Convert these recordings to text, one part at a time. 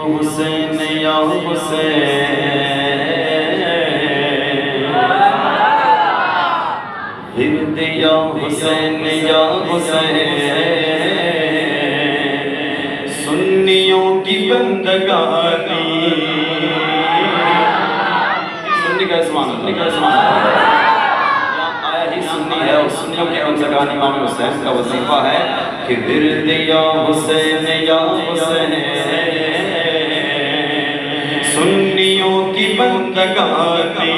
حسین یا حسین ورد یا حسین یا حسین سنیوں کی بندگانی سنی کا اسمان آیا ہی سنی ہے اور سنیوں کی بندگانی امام حسین کا وظیفہ ہے کہ ورد یا حسین یا حسین سنیوں کی بندگانی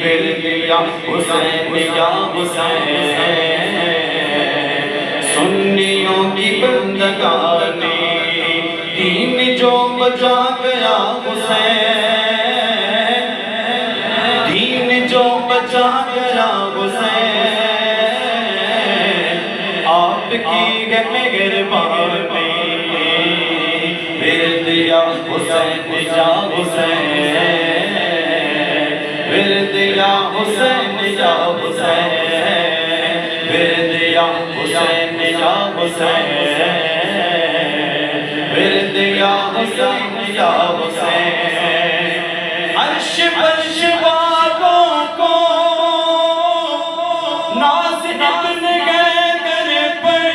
ورد یا حسین یا حسین سنیوں کی بندگانی دین جو بچا گیا حسین دین جو بچا گیا حسین آپ کی مہربانی ورد یا حسین یا حسین ورد یا حسین یا حسین ورد یا حسین یا حسین ورد یا حسین یا حسین عرش فرش والوں کو ناز ابن حیدر پر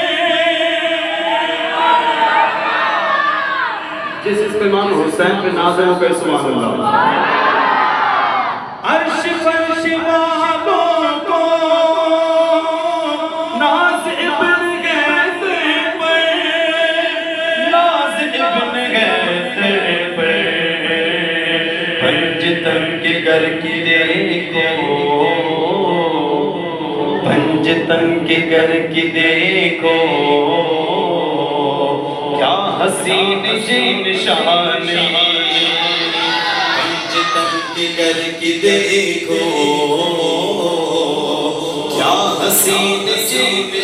جس اس پہ امام حسین پہ ناز ہے وہ کہ سبحان اللہ عرش فرش والوں کو ناز ابن حیدر پر ناز ابن حیدر پر پنج تنگ گر کی دیکھو پنج تنگ گر کی دیکھو کیا حسین نشانی پنج تنگ گر کی دیکھو کیا حسین نشانی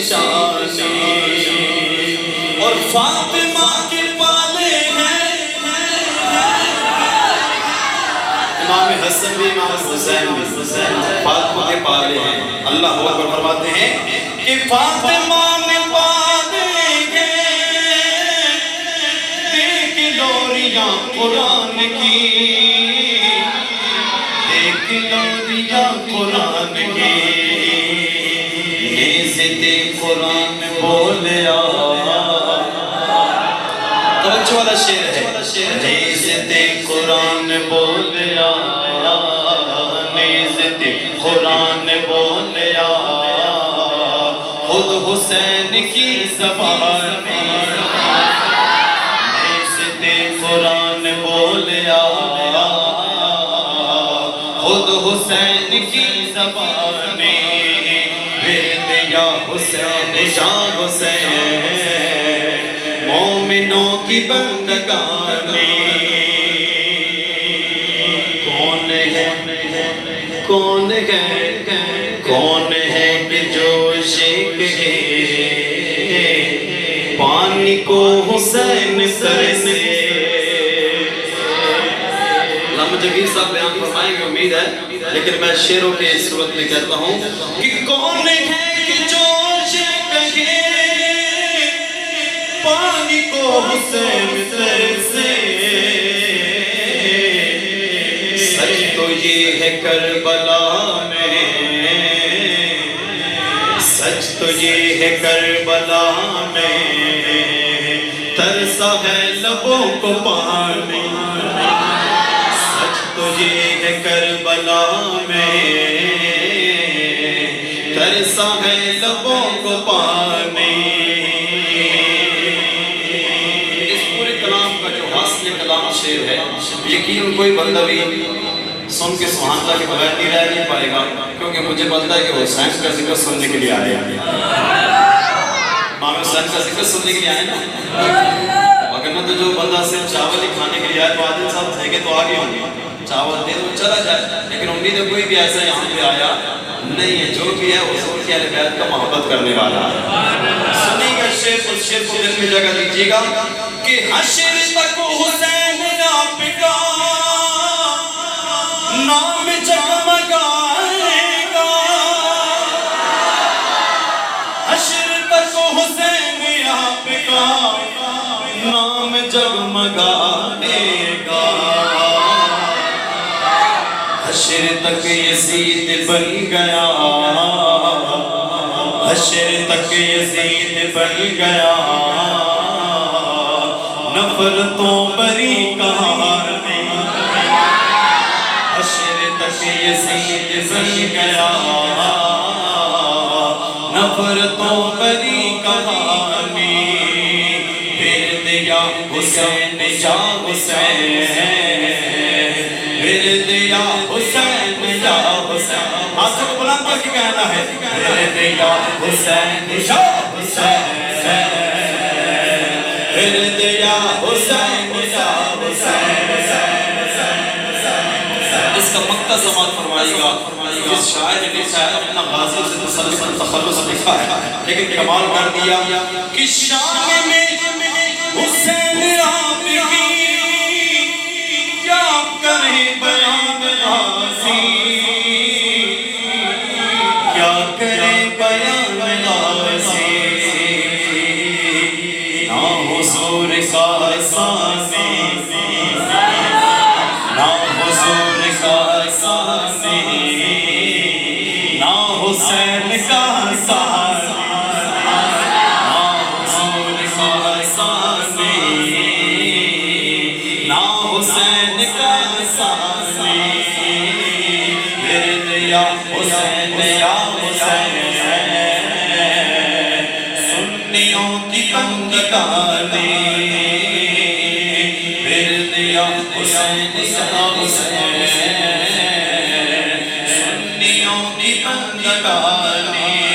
اور فاطمہ کے پالے ہیں امام حسن بھی امام حسین بھی فاطمہ کے پالے ہیں اللہ اکبر فرماتے ہیں کہ فاطمہ نے پالے ہیں دیکھ لوریاں قرآن کی دیکھ لوریاں قرآن کی نیزت قرآن بولیا توجہ والا شعر ہے نیزت قرآن بولیا نیزت قرآن بولیا خود حسین کی زبان میں نیزت قرآن بولیا خود حسین کی زبان میں ورد یا حسین یا حسین مومنوں کی بندگانی کون ہے کون ہے کون ہے کہ جو کہے پانی کو حسین سر سے علامہ جگیر صاحب بیان فرمائیں گے امید ہے لیکن میں شعروں کے صورت میں کہتا ہوں کہ کون ہے کہ جو کہے پانی کو حسین سر سے سچ تو یہ ہے کربلا میں سچ تو یہ ہے کربلا میں ترسا ہے لبوں کو پانی سچ تو یہ ہے کربلا میں ترسا ہے لبوں کو پانی شعر ہے یقین کوئی بندہ بھی سن کے سبحان اللہ کے بغیر نہیں رہ نہیں پائے گا کیونکہ مجھے پتہ ہے کہ حسین کا ذکر سننے کے لیے آئے امام حسین کا ذکر سننے کے لیے آئے نا اگر نہ تو جو بندہ صرف چاول ہی کھانے کے لیے آئے تو عادل صاحب تھے کہ تو آگے ہوں گے چاول دے تو چلا جائے لیکن امید ہے کوئی بھی ایسا یہاں پہ آیا نہیں ہے جو بھی ہے حضور کی اہل بیت کا محبت کرنے والا ہے سنی کا شعر اس شعر کو دل میں جگہ دیجیے گا کہ حشر تک حسین آپ کا نام جگمگائے گا حشر تک حسین آپ کا نام جگمگائے گا حشر تک یزید بن گیا حشر تک یزید بن گیا نفرتوں بری کہاں حشر تک یزید بن گیا نفرتوں بری کہانی پھر دیا حسین یا حسین پھر دیا حسین یا حسین ہاتھ کو بلند کر کے کہنا ہے پھر دیا حسین یا حسین پھر دیا حسین یا حسین اس کا مقطع سماعت فرمائے گا اس شاعر نے لکھا ہے اپنا غازی سے تسلسل تخلص لکھا ہے لیکن کمال کر دیا کہ شان میں حسین آپ کی کیا کرے بیان غازی کیا کرے بیان غازی نہ حضور کا سانی نہ حضور کا سانی نہ حسین کا سانی نہ حضور کا سانی نہ حسین کا سانی پھر دیا حسین یا حسین سنیوں کی بندگانی پھر دیا حسین یا حسین سنیوں کی بندگانی